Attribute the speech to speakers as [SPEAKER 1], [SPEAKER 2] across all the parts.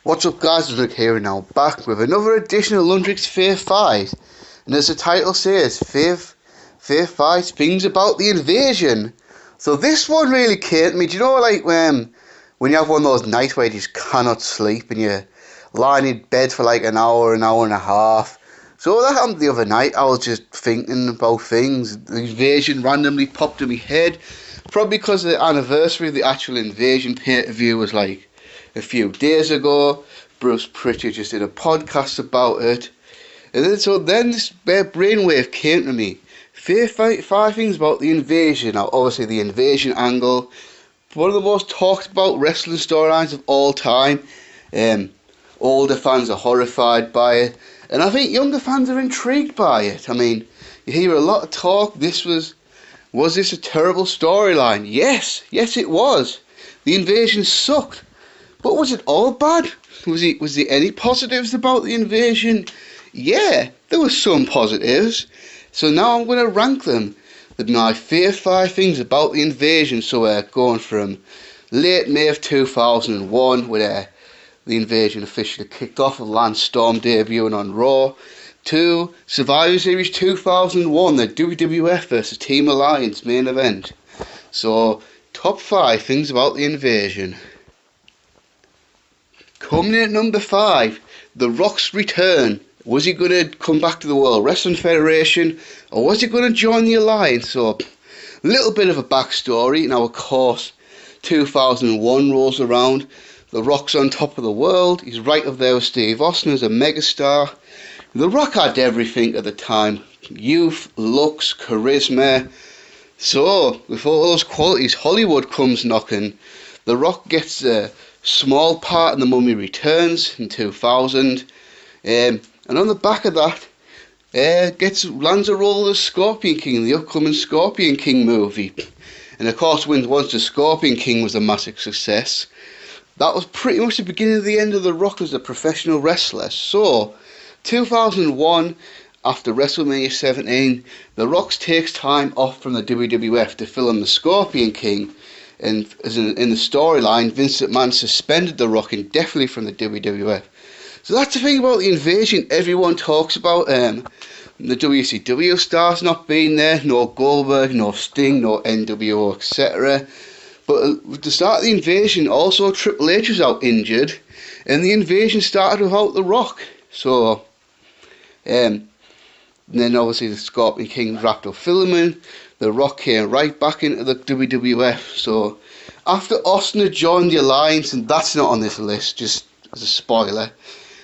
[SPEAKER 1] What's up guys, Londrick here and now back with another edition of Londrick's Fave 5. And as the title says, Fave 5 things about the invasion. So this one really came to me. Do you know like when you have one of those nights where you just cannot sleep and you're lying in bed for like an hour and a half? So that happened the other night. I was just thinking about things. The invasion randomly popped in my head. Probably because the anniversary of the actual invasion pay-per-view was like a few days ago. Bruce Pritchard just did a podcast about it, and then this brainwave came to me. Five things about the invasion. Now, obviously, the invasion angle, one of the most talked about wrestling storylines of all time. Older fans are horrified by it, and I think younger fans are intrigued by it. I mean, you hear a lot of talk. Was this a terrible storyline? Yes, it was. The invasion sucked. But was it all bad? Was there any positives about the invasion? Yeah, there were some positives. So now I'm going to rank them. My favourite 5 things about the invasion. So we're going from late May of 2001, where the invasion officially kicked off with Lance Storm debuting on Raw, to Survivor Series 2001, the WWF vs Team Alliance main event. So, top 5 things about the invasion. Coming in at number 5, The Rock's return. Was he going to come back to the World Wrestling Federation, or was he going to join the Alliance? So, a little bit of a backstory. Now, of course, 2001 rolls around. The Rock's on top of the world. He's right up there with Steve Austin as a megastar. The Rock had everything at the time. Youth, looks, charisma. So, with all those qualities, Hollywood comes knocking. The Rock gets a small part in The Mummy Returns in 2000, and on the back of that, lands a role as Scorpion King in the upcoming Scorpion King movie. And of course, once the Scorpion King was a massive success, that was pretty much the beginning of the end of The Rock as a professional wrestler. So, 2001, after WrestleMania 17, The Rock takes time off from the WWF to film the Scorpion King. And as in the storyline, Vince McMahon suspended The Rock indefinitely from the WWF. So that's the thing about the invasion everyone talks about. The WCW stars not being there, no Goldberg, no Sting, no NWO, etc. But at the start of the invasion, also Triple H was out injured, and the invasion started without The Rock. So, and then obviously the Scorpion King wrapped up filming. The Rock came right back into the WWF. So, after Austin had joined the Alliance, and that's not on this list, just as a spoiler,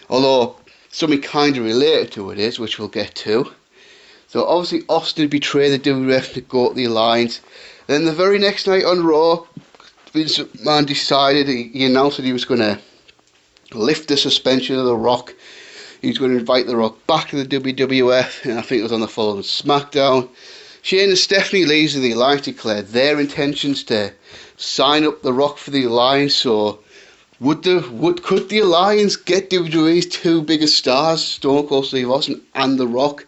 [SPEAKER 1] although something kind of related to it is, which we'll get to. So, obviously, Austin betrayed the WWF to go to the Alliance. Then the very next night on Raw, Vince McMahon decided, he announced that he was going to lift the suspension of The Rock. He was going to invite The Rock back to the WWF, and I think it was on the following SmackDown. Shane and Stephanie leaders of the Alliance declared their intentions to sign up The Rock for the Alliance. So, could the Alliance get WWE's 2 biggest stars, Stone Cold Steve Austin and The Rock?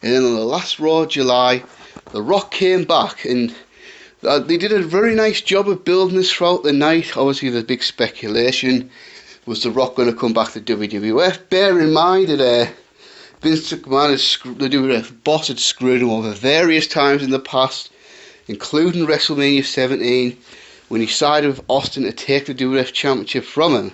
[SPEAKER 1] And then on the last Raw of July, The Rock came back, and they did a very nice job of building this throughout the night. Obviously, the big speculation was The Rock going to come back to WWF. Bear in mind that Vince McMahon, the WWF boss, had screwed him over various times in the past, including WrestleMania 17, when he sided with Austin to take the WWF Championship from him.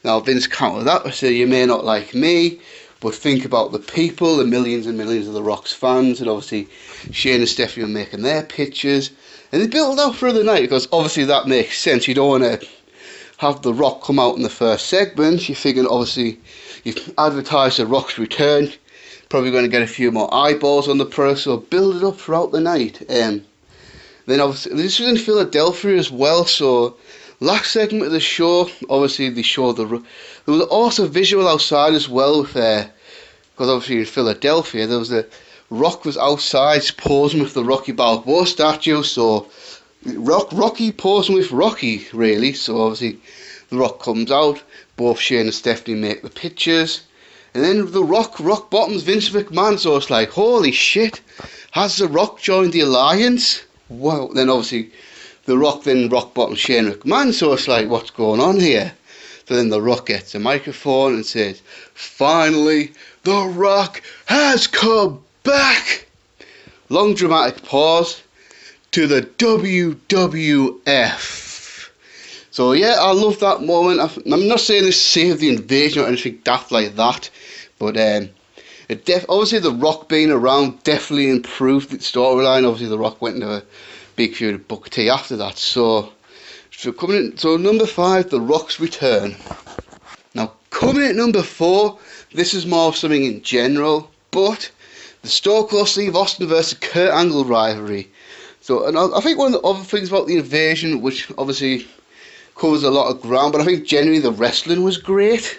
[SPEAKER 1] Now, Vince countered that by saying, "You may not like me, but think about the people, the millions and millions of The Rock's fans." And obviously, Shane and Stephanie were making their pictures. And they built out through the night, because obviously that makes sense. You don't want to have The Rock come out in the first segment. You're thinking, obviously, you've advertised The Rock's return, probably going to get a few more eyeballs on the product, so build it up throughout the night. Then obviously, this was in Philadelphia as well, so last segment of the show, obviously they showed there was also visual outside as well, because obviously in Philadelphia, there was Rock was outside posing with the Rocky Balboa statue, so Rocky posing with Rocky, really. So obviously The Rock comes out, both Shane and Stephanie make the pictures, and then The Rock bottoms Vince McMahon, so it's like, holy shit, has The Rock joined the Alliance? Wow. Then obviously The Rock bottoms Shane McMahon, so it's like, what's going on here? But then The Rock gets a microphone and says, "Finally, The Rock has come back." Long dramatic pause to the WWF. So yeah, I love that moment. I'm not saying this saved the invasion or anything daft like that, but obviously The Rock being around definitely improved the storyline. Obviously The Rock went into a big feud with Booker T after that. So number 5, The Rock's return. Now coming in at number 4, this is more of something in general, but the Stone Cold Steve Austin versus Kurt Angle rivalry. So, and I think one of the other things about the invasion, which obviously covers a lot of ground, but I think generally the wrestling was great.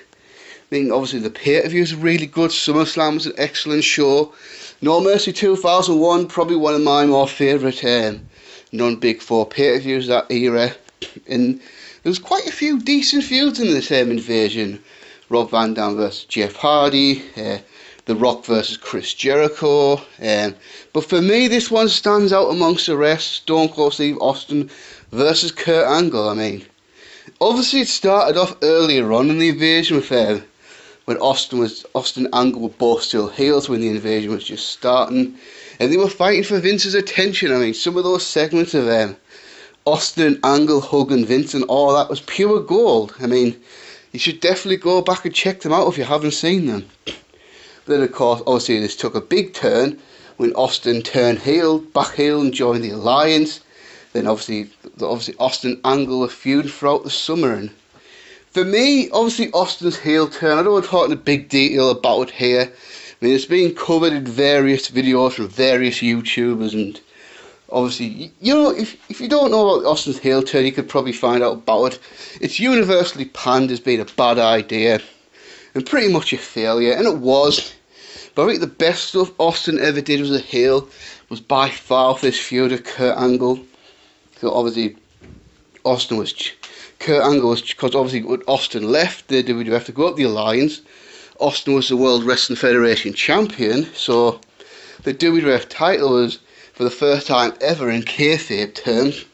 [SPEAKER 1] I mean, obviously the pay-per-views were really good. SummerSlam was an excellent show. No Mercy 2001, probably one of my more favourite non-Big Four pay-per-views that era. And there was quite a few decent feuds in the same invasion. Rob Van Dam versus Jeff Hardy, The Rock versus Chris Jericho. But for me, this one stands out amongst the rest. Stone Cold Steve Austin versus Kurt Angle. I mean, obviously it started off earlier on in the invasion with when Austin and Angle were both still heels when the invasion was just starting, and they were fighting for Vince's attention. I mean, some of those segments of Austin and Angle hugging Vince and all that was pure gold. I mean, you should definitely go back and check them out if you haven't seen them. But then, of course, obviously this took a big turn when Austin turned back heel and joined the Alliance. Then obviously Austin and Angle were feuding throughout the summer. And for me, obviously Austin's heel turn, I don't want to talk in a big detail about it here. I mean, it's been covered in various videos from various YouTubers, and obviously, you know, if you don't know about Austin's heel turn, you could probably find out about it. It's universally panned as being a bad idea and pretty much a failure, and it was. But I think the best stuff Austin ever did as a heel was by far this feud with Kurt Angle. So obviously, Kurt Angle was, because obviously when Austin left the WWF to go up the Alliance, Austin was the World Wrestling Federation champion, so the WWF title was, for the first time ever in kayfabe terms,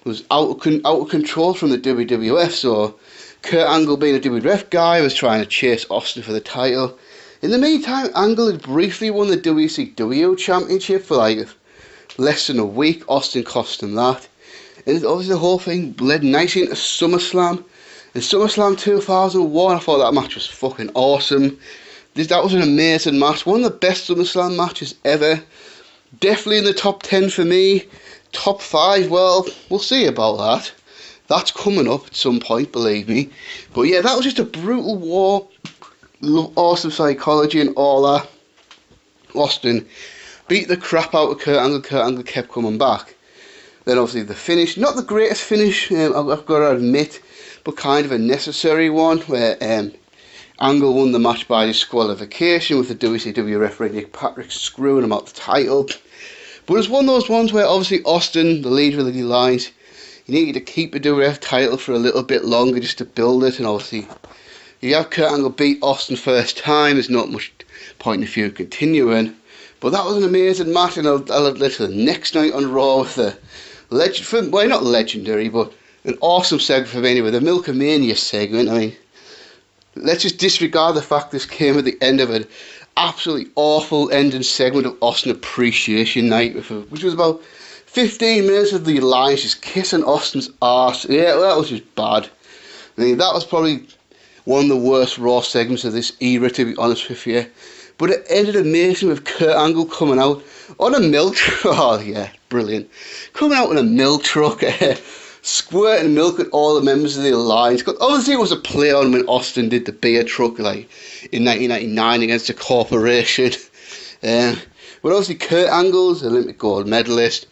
[SPEAKER 1] was out of control from the WWF. So Kurt Angle, being a WWF guy, was trying to chase Austin for the title. In the meantime, Angle had briefly won the WCW championship for like less than a week. Austin cost him that. And obviously the whole thing led nicely into SummerSlam. In SummerSlam 2001, I thought that match was fucking awesome. That was an amazing match. One of the best SummerSlam matches ever. Definitely in the top 10 for me. Top 5, well, we'll see about that. That's coming up at some point, believe me. But yeah, that was just a brutal war. Awesome psychology and all that. Austin beat the crap out of Kurt Angle. Kurt Angle kept coming back. Then obviously the finish, not the greatest finish, I've got to admit, but kind of a necessary one, where Angle won the match by disqualification with the WCW referee Nick Patrick screwing him out the title. But it's one of those ones where obviously Austin, the leader of the Alliance, you needed to keep the WWF title for a little bit longer just to build it, and obviously you have Kurt Angle beat Austin first time, there's not much point in the feud continuing. But that was an amazing match, and I'll led to the next night on Raw with the not legendary, but an awesome segment for me with the Milkamania segment. I mean, let's just disregard the fact this came at the end of an absolutely awful ending segment of Austin Appreciation Night, which was about 15 minutes of the Alliance just kissing Austin's arse. Yeah, well, that was just bad. I mean, that was probably one of the worst Raw segments of this era, to be honest with you. But it ended amazing with Kurt Angle coming out on a milk truck. Oh yeah, brilliant. Coming out in a milk truck, squirting milk at all the members of the Alliance. Obviously it was a play on when Austin did the beer truck like in 1999 against a corporation. But obviously Kurt Angle's Olympic gold medalist.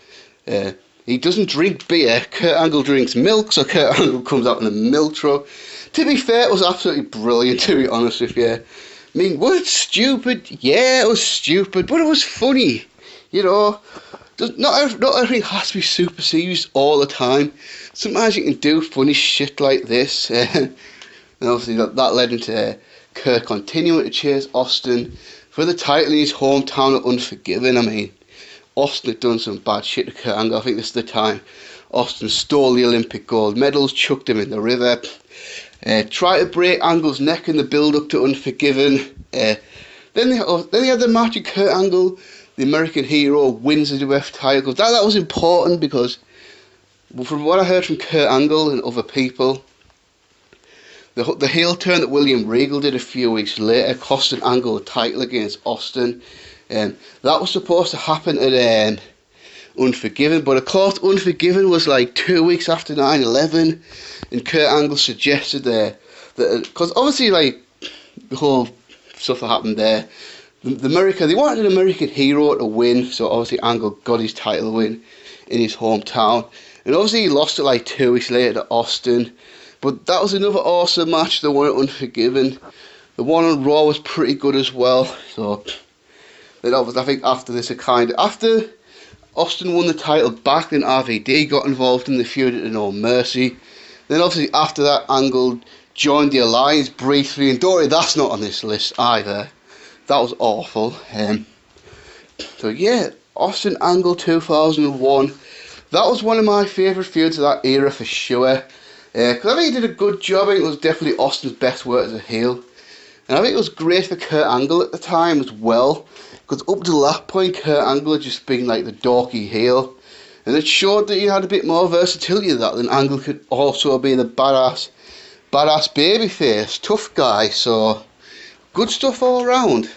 [SPEAKER 1] He doesn't drink beer. Kurt Angle drinks milk, so Kurt Angle comes out in a milk truck. To be fair, it was absolutely brilliant, to be honest with you. I mean, was it stupid? Yeah, it was stupid, but it was funny. You know, not everything has to be super serious all the time. Sometimes you can do funny shit like this. And obviously that led into Kurt continuing to chase Austin for the title in his hometown of Unforgiven. I mean, Austin had done some bad shit to Kurt Angle. I think this is the time Austin stole the Olympic gold medals, chucked him in the river. Try to break Angle's neck in the build-up to Unforgiven. Then they had the match with Kurt Angle, the American Hero, wins the WF title. That was important because, from what I heard from Kurt Angle and other people, the heel turn that William Regal did a few weeks later, costing Angle the title against Austin. That was supposed to happen at Unforgiven, but of course Unforgiven was like 2 weeks after 9/11, and Kurt Angle suggested that because obviously like the whole stuff that happened there, they wanted an American Hero to win, so obviously Angle got his title win in his hometown, and obviously he lost it like 2 weeks later to Austin. But that was another awesome match, the one at Unforgiven. The one on Raw was pretty good as well. So then I think after this, after Austin won the title back, then RVD got involved in the feud at No Mercy. Then obviously after that, Angle joined the Alliance briefly, and don't worry, that's not on this list either. That was awful. So yeah, Austin Angle 2001. That was one of my favourite feuds of that era for sure. Because I think he did a good job. I think it was definitely Austin's best work as a heel. And I think it was great for Kurt Angle at the time as well. Because up to that point, Kurt Angle had just been like the dorky heel. And it showed that he had a bit more versatility than that. Then Angle could also be the badass babyface, tough guy. So, good stuff all around.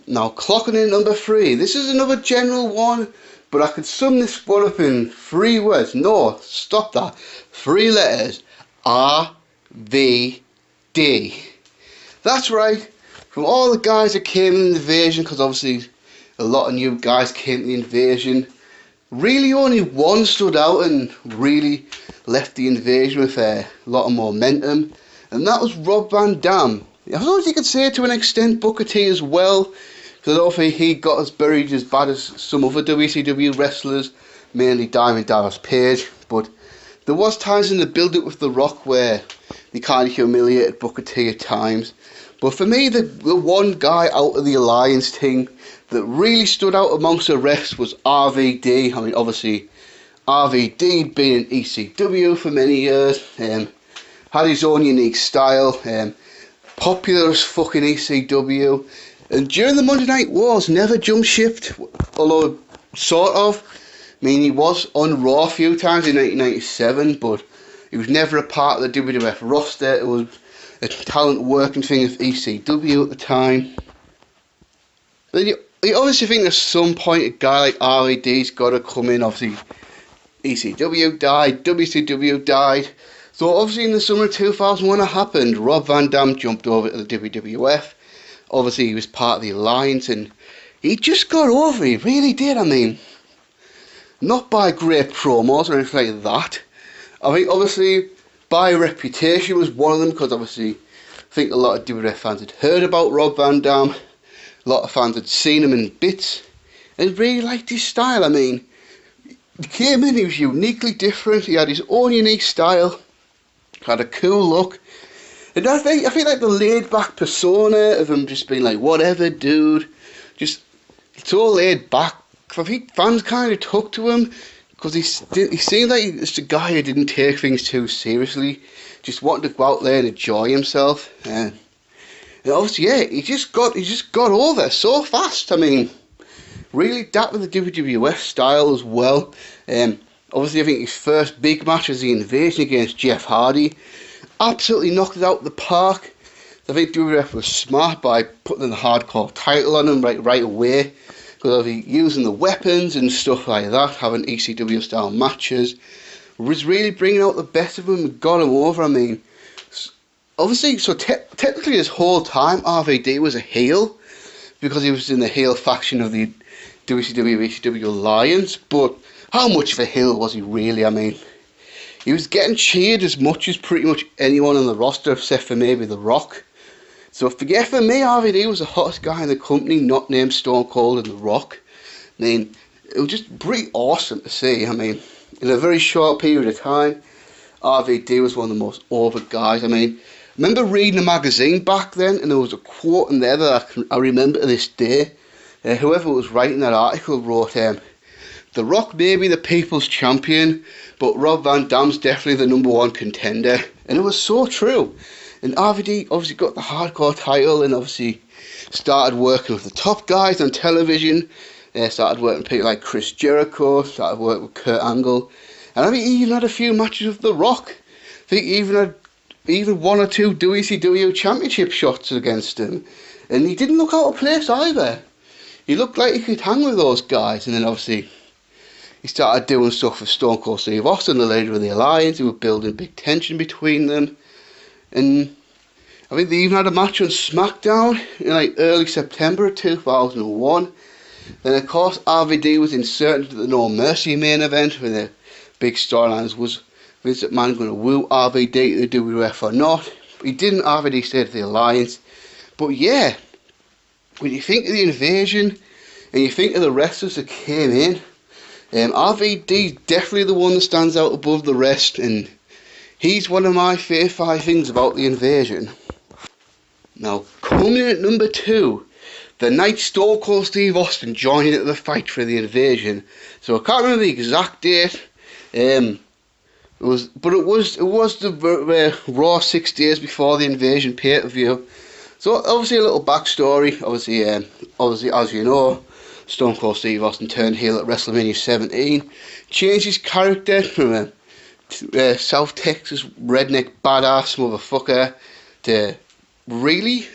[SPEAKER 1] Now, clocking in number 3. This is another general one. But I could sum this one up in 3 words. No, stop that. 3 letters. RVD. That's right. From all the guys that came in the invasion, because obviously a lot of new guys came in the invasion, really only one stood out and really left the invasion with a lot of momentum. And that was Rob Van Dam. I suppose you could say to an extent Booker T as well. Because I don't think he got as buried as bad as some other WCW wrestlers, mainly Diamond Dallas Page. But there was times in the build-up with The Rock where they kind of humiliated Booker T at times. But for me, the one guy out of the Alliance thing that really stood out amongst the rest was RVD. I mean, obviously, RVD had been in ECW for many years, had his own unique style, popular as fucking ECW. And during the Monday Night Wars, never jumped shipped, although sort of. I mean, he was on Raw a few times in 1997, but he was never a part of the WWF roster. It was a talent working thing with ECW at the time. Then you obviously think at some point a guy like RVD's got to come in. Obviously, ECW died, WCW died. So obviously in the summer of 2001 it happened. Rob Van Dam jumped over to the WWF. Obviously, he was part of the Alliance, and he just got over. He really did. I mean, not by great promos or anything like that. I think, obviously, by reputation was one of them, because obviously, I think a lot of WWF fans had heard about Rob Van Dam. A lot of fans had seen him in bits, and really liked his style. I mean, he came in, he was uniquely different. He had his own unique style, had a cool look. And I think like the laid back persona of him just being like, whatever dude, just so laid back. I think fans kind of took to him because he seemed like he's a guy who didn't take things too seriously, just wanted to go out there and enjoy himself. And obviously, yeah, he just got over so fast. I mean, really adapt with the WWF style as well. Obviously, I think his first big match was the Invasion against Jeff Hardy. Absolutely knocked it out of the park. I think WWF was smart by putting the hardcore title on him right away, because of using the weapons and stuff like that, having ECW style matches, was really bringing out the best of him and got him over. I mean, obviously, so technically this whole time RVD was a heel, because he was in the heel faction of the WCW-ECW Alliance, but how much of a heel was he really? I mean, he was getting cheered as much as pretty much anyone on the roster, except for maybe The Rock. So for me, RVD was the hottest guy in the company, not named Stone Cold and The Rock. I mean, it was just pretty awesome to see. I mean, in a very short period of time, RVD was one of the most over guys. I mean, I remember reading a magazine back then, and there was a quote in there that I remember to this day. Whoever was writing that article wrote, The Rock may be the people's champion, but Rob Van Dam's definitely the #1 contender. And it was so true. And RVD obviously got the hardcore title and obviously started working with the top guys on television. Started working with people like Chris Jericho, started working with Kurt Angle. And I think he even had a few matches with The Rock. I think he even had one or two WCW championship shots against him. And he didn't look out of place either. He looked like he could hang with those guys. And then obviously he started doing stuff with Stone Cold Steve Austin, the leader of the Alliance. He was building big tension between them. And I think they even had a match on SmackDown in like early September of 2001. Then of course RVD was inserted into the No Mercy main event where the big storylines was Vince McMahon going to woo RVD to the WWF or not. He didn't. RVD stayed to the Alliance. But yeah, when you think of the Invasion and you think of the wrestlers that came in, RVD's definitely the one that stands out above the rest, and he's one of my favourite 5 things about the Invasion. Now, coming in at number 2, the night Stone Cold Steve Austin joined into the fight for the Invasion. So I can't remember the exact date. It was the Raw 6 days before the Invasion pay-per-view. So obviously a little backstory. Obviously, as you know, Stone Cold Steve Austin turned heel at WrestleMania 17, changed his character from a South Texas redneck badass motherfucker to really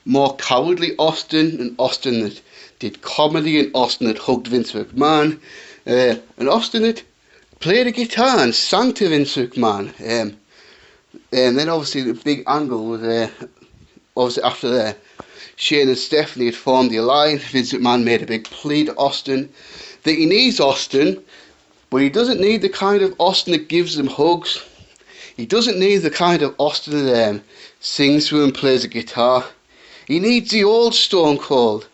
[SPEAKER 1] more cowardly Austin, and Austin that did comedy, and Austin that hugged Vince McMahon, and Austin that played a guitar and sang to Vince McMahon. And then obviously the big angle was obviously after that, Shane and Stephanie had formed the Alliance. Vince McMahon made a big plea to Austin that he needs Austin, but he doesn't need the kind of Austin that gives him hugs. He doesn't need the kind of Austin that sings to him, plays a guitar. He needs the old Stone Cold.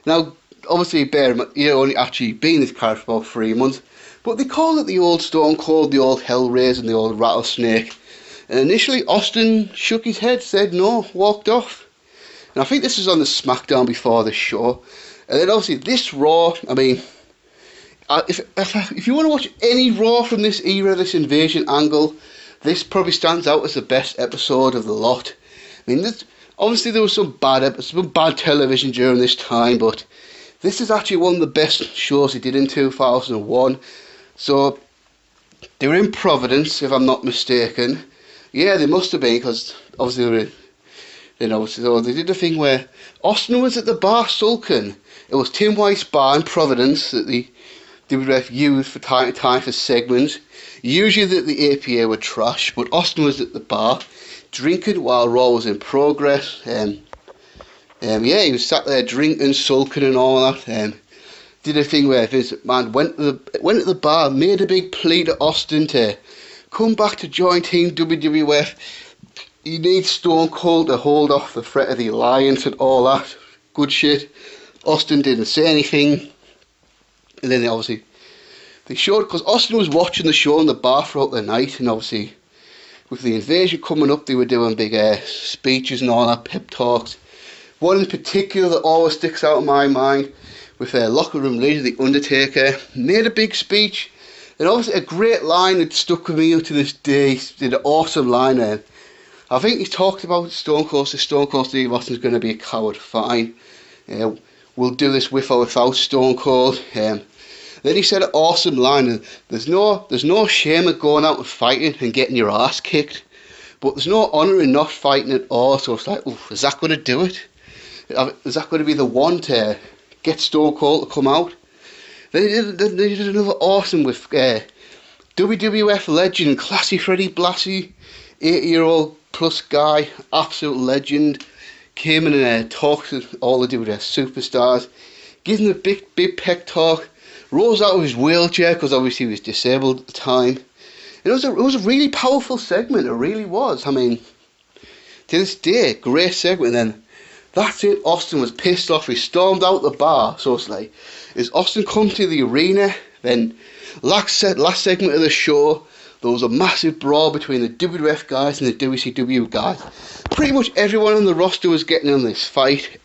[SPEAKER 1] Now, obviously, he only actually been this character for about 3 months, but they call it the old Stone Cold, the old Hellraiser, and the old Rattlesnake. And initially, Austin shook his head, said no, walked off. And I think this was on the SmackDown before the show. And then obviously this Raw, I mean, if you want to watch any Raw from this era, this Invasion angle, this probably stands out as the best episode of the lot. I mean, obviously there was some bad television during this time, but this is actually one of the best shows he did in 2001. So they were in Providence, if I'm not mistaken. Yeah, they must have been, because obviously they were. So they did a thing where Austin was at the bar sulking. It was Tim White's bar in Providence that the WWF used for time to time for segments. Usually that the APA were trash, but Austin was at the bar drinking while Raw was in progress. Yeah, he was sat there drinking, sulking and all that. Did a thing where Vince McMahon went to the bar, made a big plea to Austin to come back to join Team WWF. He needs Stone Cold to hold off the threat of the Alliance and all that good shit. Austin didn't say anything. And then they showed, because Austin was watching the show in the bar throughout the night, and obviously with the Invasion coming up, they were doing big speeches and all that, pep talks. One in particular that always sticks out in my mind, with their locker room leader, The Undertaker, made a big speech. And obviously a great line that stuck with me to this day. He did an awesome line there. I think he talked about Stone Cold Steve Austin's going to be a coward. Fine. We'll do this with or without Stone Cold. Then he said an awesome line. And there's no shame at going out and fighting and getting your ass kicked. But there's no honour in not fighting at all. So it's like, is that going to do it? Is that going to be the one to get Stone Cold to come out? Then they did another awesome with WWF legend, Classy Freddie Blassie, 80-year-old plus guy, absolute legend, came in and talked to all the WWF superstars, gives them a big pep talk, rose out of his wheelchair because obviously he was disabled at the time. And it was a really powerful segment, it really was. I mean, to this day, great segment. And then that's it, Austin was pissed off, he stormed out the bar. So it's like, as Austin come to the arena, then last segment of the show, there was a massive brawl between the WWF guys and the WCW guys. Pretty much everyone on the roster was getting in this fight.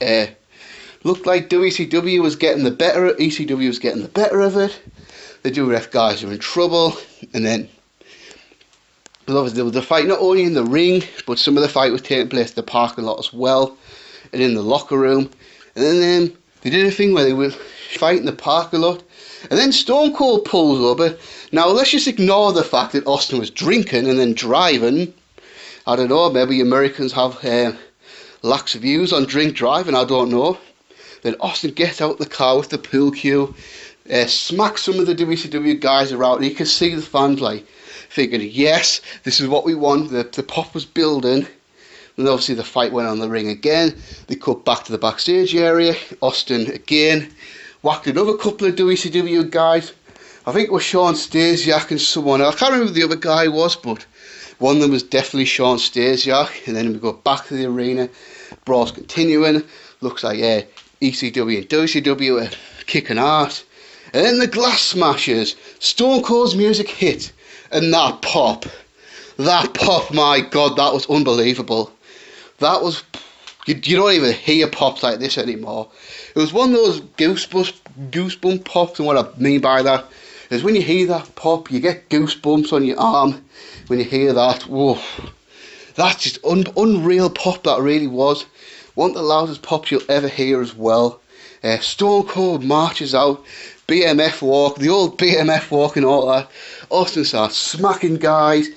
[SPEAKER 1] Looked like WCW was getting the better, ECW was getting the better of it. The WWF guys were in trouble, and then But obviously there was a fight not only in the ring, but some of the fight was taking place in the parking lot as well, and in the locker room. And then they did a thing where they would fight in the parking lot, and then Stone Cold pulls over. Now let's just ignore the fact that Austin was drinking and then driving. I don't know, maybe Americans have lax views on drink driving, I don't know. Then Austin gets out the car with the pool cue, smacks some of the WCW guys around, and you can see the fans like thinking, yes, this is what we want. The pop was building. And obviously the fight went on the ring again. They cut back to the backstage area. Austin again whacked another couple of WCW guys. I think it was Sean Stasiak and someone else. I can't remember who the other guy was, but one of them was definitely Sean Stasiak. And then we go back to the arena. Brawl's continuing. Looks like ECW and WCW are kicking ass. And then the glass smashes. Stone Cold's music hit. And that pop, my God, that was unbelievable. That was, you don't even hear pops like this anymore. It was one of those goosebump pops, and what I mean by that is when you hear that pop, you get goosebumps on your arm when you hear that. Whoa, that's just unreal pop, that really was. One of the loudest pops you'll ever hear as well. Stone Cold marches out, BMF walk, the old BMF walk and all that. Austin starts smacking guys.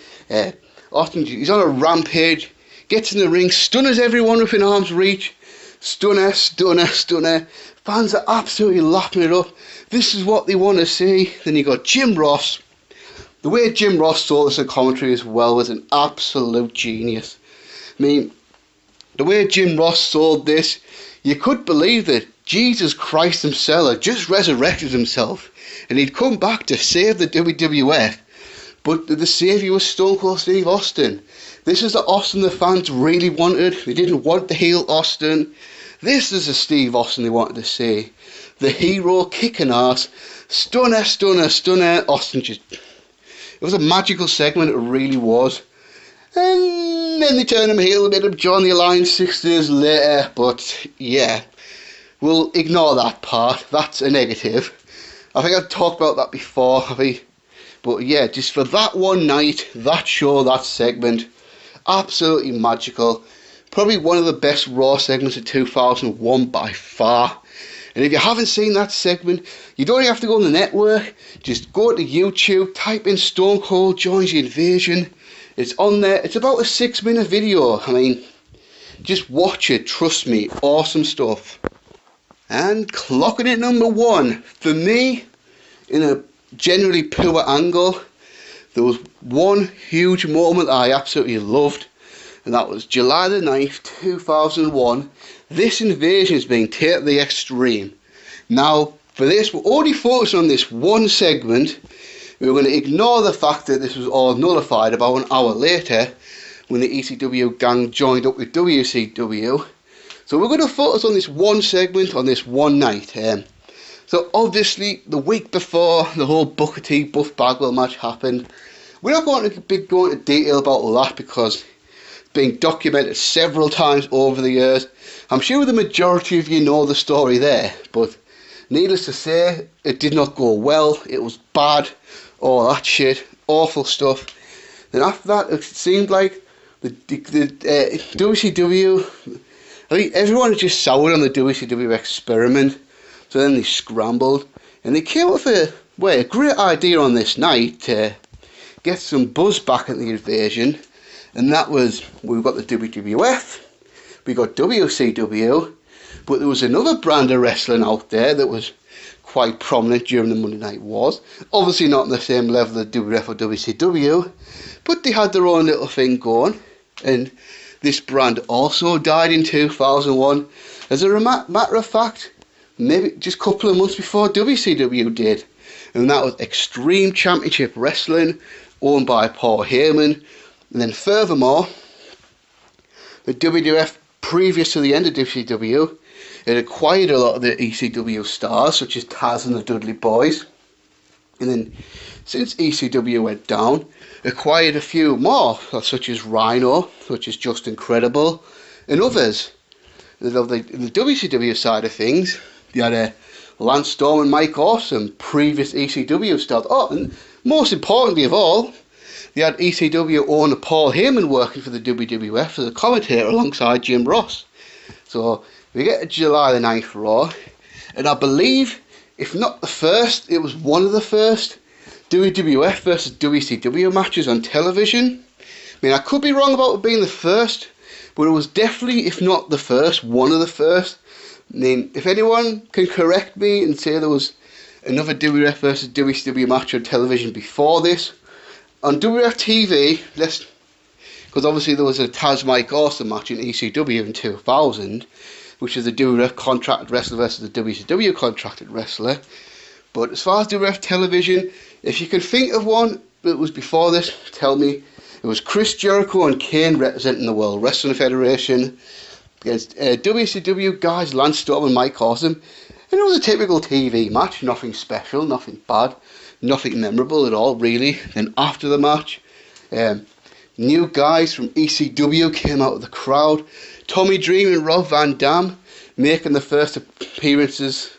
[SPEAKER 1] Austin, he's on a rampage, gets in the ring, stunners everyone within arm's reach. Stunner. Fans are absolutely lapping it up. This is what they want to see. Then you got Jim Ross. The way Jim Ross saw this in commentary as well was an absolute genius. I mean, the way Jim Ross sold this, you could believe that Jesus Christ himself had just resurrected himself and he'd come back to save the WWF. But the saviour was Stone Cold Steve Austin. This is the Austin the fans really wanted. They didn't want the heel Austin. This is the Steve Austin they wanted to see. The hero kicking ass. Stunner. Austin just... It was a magical segment, it really was. And then they turned him heel a bit of John the Alliance 6 years later. But yeah, we'll ignore that part. That's a negative. I think I've talked about that before, have I? But yeah, just for that one night, that show, that segment, absolutely magical. Probably one of the best Raw segments of 2001 by far. And if you haven't seen that segment, you don't even have to go on the network. Just go to YouTube, type in Stone Cold Joins the Invasion. It's on there. It's about a 6-minute video. I mean, just watch it. Trust me. Awesome stuff. And clocking it number 1. For me, in a generally poor angle, there was one huge moment I absolutely loved, and that was July the 9th, 2001. This invasion is being taken to the extreme. Now, for this, we're only focusing on this one segment. We're going to ignore the fact that this was all nullified about an hour later when the ECW gang joined up with WCW. So we're going to focus on this one segment on this one night. So obviously, the week before the whole Booker T Buff Bagwell match happened, we're not going to be going into detail about all that because it's been documented several times over the years. I'm sure the majority of you know the story there, but needless to say, it did not go well. It was bad, all that shit, awful stuff. Then after that, it seemed like the WCW, I think everyone had just soured on the WCW experiment. So then they scrambled and they came up with a great idea on this night to get some buzz back at the invasion. And that was, we've got the WWF, we got WCW, but there was another brand of wrestling out there that was quite prominent during the Monday Night Wars. Obviously not on the same level as WWF or WCW, but they had their own little thing going. And this brand also died in 2001. As a matter of fact, maybe just a couple of months before WCW did. And that was Extreme Championship Wrestling, owned by Paul Heyman. And then furthermore, the WWF, previous to the end of WCW, it acquired a lot of the ECW stars, such as Taz and the Dudley Boys. And then, since ECW went down, acquired a few more, such as Rhino, such as Just Incredible, and others. In the WCW side of things, you had Lance Storm and Mike Awesome, previous ECW stars. Oh, and most importantly of all, they had ECW owner Paul Heyman working for the WWF as a commentator alongside Jim Ross. So we get to July the 9th Raw, and I believe, if not the first, it was one of the first WWF versus WCW matches on television. I mean, I could be wrong about it being the first, but it was definitely, if not the first, one of the first. I mean, if anyone can correct me and say there was another WWF versus WCW match on television before this, on WWF TV, because obviously there was a Taz Mike Awesome match in ECW in 2000, which is the WWF contracted wrestler versus the WCW contracted wrestler. But as far as WWF television, if you can think of one that was before this, tell me. It was Chris Jericho and Kane representing the World Wrestling Federation against WCW guys Lance Storm and Mike Awesome. And it was a typical TV match, nothing special, nothing bad, nothing memorable at all, really. Then after the match, new guys from ECW came out of the crowd. Tommy Dream and Rob Van Dam making the first appearances.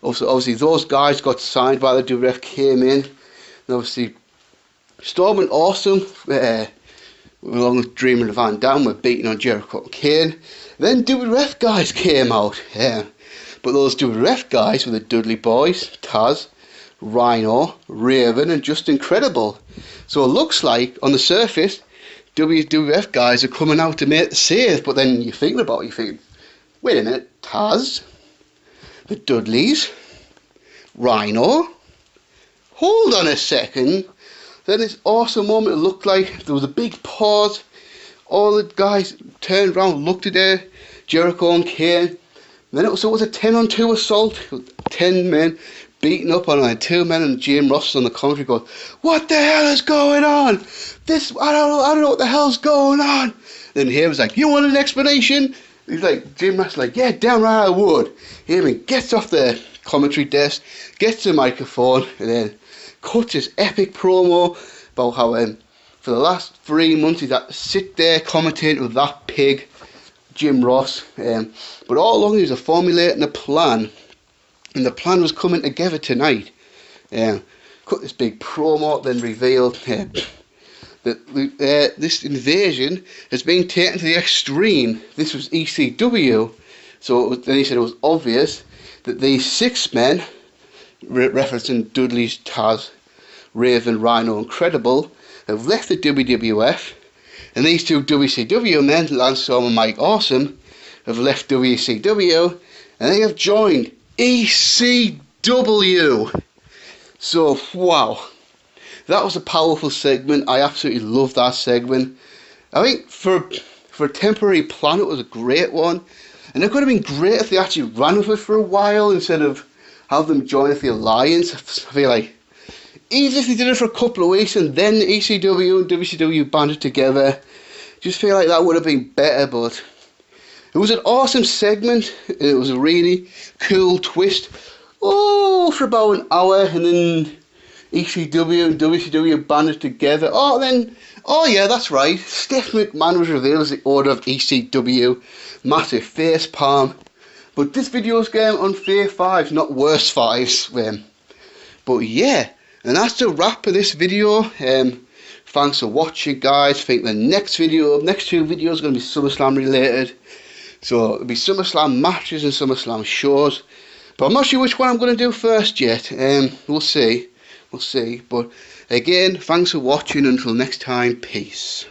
[SPEAKER 1] Obviously those guys got signed by the WWF, came in. And obviously Storm and Awesome, along with Dream and Van Dam, were beating on Jericho and Kane. Then WWF guys came out. But those WWF guys were the Dudley Boys, Taz, Rhino, Raven and Just Incredible. So it looks like, on the surface, WWF guys are coming out to make the save. But then you're thinking about it, you think, wait a minute, Taz, the Dudleys, Rhino, hold on a second. Then this awesome moment, it looked like there was a big pause. All the guys turned around, looked at Jericho and Kane. Then it was a 10-on-2 assault, 10 men beating up on 2 men, and Jim Ross on the commentary goes, "What the hell is going on? I don't know what the hell's going on." Then he was like, "You want an explanation?" He's like, Jim Ross like, "Yeah, damn right I would." Heyman gets off the commentary desk, gets the microphone, and then cuts his epic promo about how for the last 3 months he's had to sit there commentating with that pig, Jim Ross. But all along he was formulating a plan, and the plan was coming together tonight. Cut this big promo, then revealed that this invasion has been taken to the extreme. This was ECW, so then he said it was obvious that these 6 men, referencing Dudley's, Taz, Raven, Rhino and Credible, have left the WWF, and these 2 WCW men, Lance Storm and Mike Awesome, have left WCW, and they have joined ECW. So, wow, that was a powerful segment. I absolutely loved that segment. I think for a temporary plan, it was a great one, and it could have been great if they actually ran with it for a while instead of have them join the alliance. I feel like even if they did it for a couple of weeks and then ECW and WCW banded together, just feel like that would have been better. But it was an awesome segment. It was a really cool twist. For about an hour, and then ECW and WCW banded together. Yeah, that's right. Steph McMahon was revealed as the owner of ECW. Massive face palm. But this video's game on Fave 5, not worse 5s. But yeah, and that's the wrap of this video. Thanks for watching, guys. I think the next 2 videos are going to be SummerSlam related. So it'll be SummerSlam matches and SummerSlam shows. But I'm not sure which one I'm going to do first yet. We'll see. But again, thanks for watching. Until next time, peace.